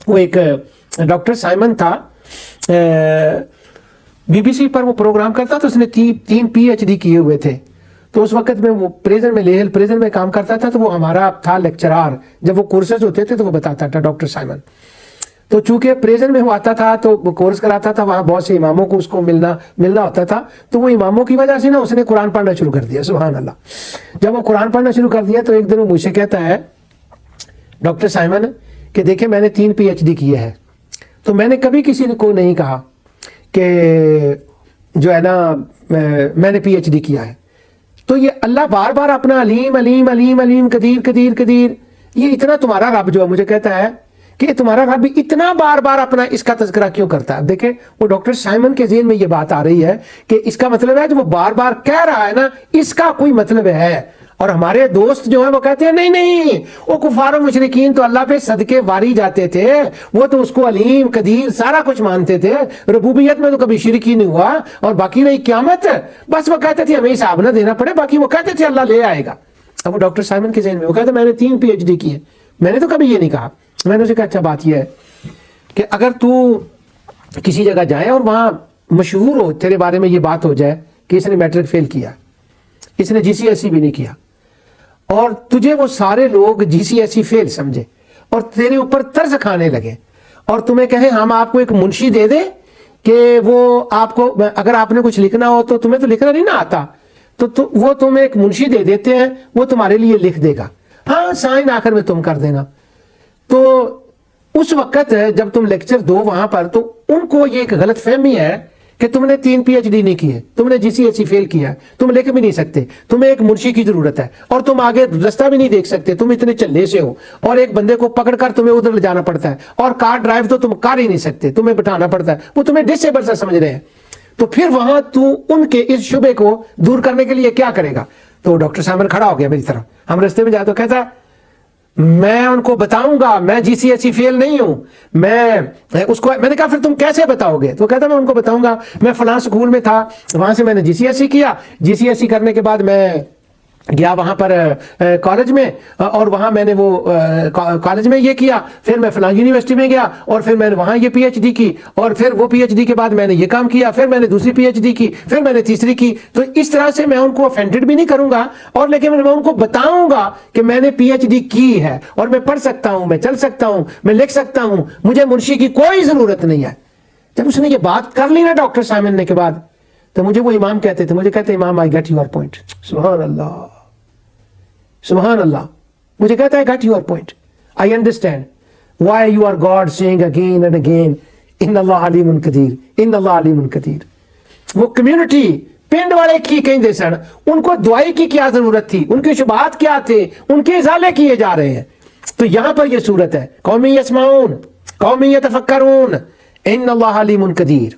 وہ ایک doctor Simon تھا, BBC پر وہ پروگرام کرتا, تو اس نے 3 PhD کیے ہوئے تھے. تو اس وقت میں وہ پریزن میں لیہل پریزن میں کام کرتا تھا, تو وہ ہمارا تھا لیکچرار. جب وہ کورسز ہوتے تھے تو وہ بتاتا تھا ڈاکٹر سائمن. تو چونکہ پریزن میں وہ آتا تھا تو وہ کورس کراتا تھا, وہاں بہت سے اماموں کو اس کو ملنا ہوتا تھا. تو وہ اماموں کی وجہ سے نا اس نے قرآن پڑھنا شروع کر دیا. سبحان اللہ. جب وہ قرآن پڑھنا شروع کر دیا تو ایک دن وہ مجھ سے کہتا ہے ڈاکٹر سائمن کہ دیکھیں میں نے 3 PhD کیے ہیں, تو میں نے کبھی کسی کو نہیں کہا کہ جو ہے نا میں نے PhD کیا ہے. تو یہ اللہ بار بار اپنا علیم علیم علیم علیم قدیر قدیر قدیر, یہ اتنا تمہارا رب جو ہے مجھے کہتا ہے کہ تمہارا رب اتنا بار بار اپنا اس کا تذکرہ کیوں کرتا ہے. دیکھیں وہ ڈاکٹر سائمن کے ذہن میں یہ بات آ رہی ہے کہ اس کا مطلب ہے جو وہ بار بار کہہ رہا ہے نا, اس کا کوئی مطلب ہے. اور ہمارے دوست جو ہیں وہ کہتے ہیں نہیں نہیں, وہ کفار و مشرکین تو اللہ پہ صدقے واری جاتے تھے, وہ تو اس کو علیم قدیر سارا کچھ مانتے تھے, ربوبیت میں تو کبھی شرک ہی نہیں ہوا, اور باقی رہی قیامت بس وہ کہتے تھے ہمیں حساب نہ دینا پڑے, باقی وہ کہتے تھے اللہ لے آئے گا. اب وہ ڈاکٹر سائمن کے ذہن میں وہ کہتے میں نے 3 PhD کیے, میں نے تو کبھی یہ نہیں کہا. میں نے اسے کہا اچھا بات یہ ہے کہ اگر تو کسی جگہ جائے اور وہاں مشہور ہو, تیرے بارے میں یہ بات ہو جائے کہ اس نے میٹرک فیل کیا, اس نے GCSE بھی نہیں کیا, اور تجھے وہ سارے لوگ GCSE فیل سمجھے اور تیرے اوپر طرز کھانے لگے, اور تمہیں کہیں ہم آپ کو ایک منشی دے دیں کہ وہ آپ کو اگر آپ نے کچھ لکھنا ہو تو تمہیں تو لکھنا نہیں نہ آتا, تو وہ تمہیں ایک منشی دے دیتے ہیں, وہ تمہارے لیے لکھ دے گا, ہاں سائن آخر میں تم کر دینا. تو اس وقت جب تم لیکچر دو وہاں پر, تو ان کو یہ ایک غلط فہمی ہے کہ تم نے 3 PhD نہیں کیے, تم نے GCSE فیل کیا, تم لکھ بھی نہیں سکتے, تمہیں ایک منشی کی ضرورت ہے, اور تم آگے رستہ بھی نہیں دیکھ سکتے, تم اتنے چلے سے ہو, اور ایک بندے کو پکڑ کر تمہیں ادھر لے جانا پڑتا ہے, اور کار ڈرائیو تو تم کر ہی نہیں سکتے, تمہیں بٹھانا پڑتا ہے, وہ تمہیں ڈسیبل سا سمجھ رہے ہیں. تو پھر وہاں تو ان کے اس شبے کو دور کرنے کے لیے کیا کرے گا. تو ڈاکٹر سائمن کھڑا ہو گیا میری طرف, ہم رستے میں جائے تو کہتا میں ان کو بتاؤں گا میں GCSE فیل نہیں ہوں. میں نے کہا پھر تم کیسے بتاؤ گے. تو کہتا میں ان کو بتاؤں گا, میں فلاں سکول میں تھا, وہاں سے میں نے GCSE کیا, GCSE کرنے کے بعد میں گیا وہاں پر کالج میں, اور وہاں میں نے وہ کالج میں یہ کیا, پھر میں فلاں یونیورسٹی میں گیا, اور پھر میں نے وہاں یہ PhD کی, اور پھر وہ PhD کے بعد میں نے یہ کام کیا, پھر میں نے دوسری PhD کی, پھر میں نے تیسری کی. تو اس طرح سے میں ان کو offended بھی نہیں کروں گا, اور لیکن میں ان کو بتاؤں گا کہ میں نے PhD کی ہے, اور میں پڑھ سکتا ہوں, میں چل سکتا ہوں, میں لکھ سکتا ہوں, مجھے منشی کی کوئی ضرورت نہیں ہے. جب اس نے یہ بات کر لی نا ڈاکٹر سائمن نے کے بعد, تو مجھے وہ امام کہتے تھے, مجھے کہتے امام I get your point. سبحان اللہ سبحان اللہ. مجھے کہتا ہے got your point. I understand why you are God saying again and again ان اللہ علیم قدیر, ان اللہ علیم قدیر. وہ کمیونٹی پنڈ والے کی کہیں سن, ان کو دعائی کی کیا ضرورت تھی, ان کے شبہات کیا تھے, ان کے ازالے کیے جا رہے ہیں. تو یہاں پر یہ صورت ہے قوم یسمعون قوم یتفکرون ان اللہ علیم قدیر.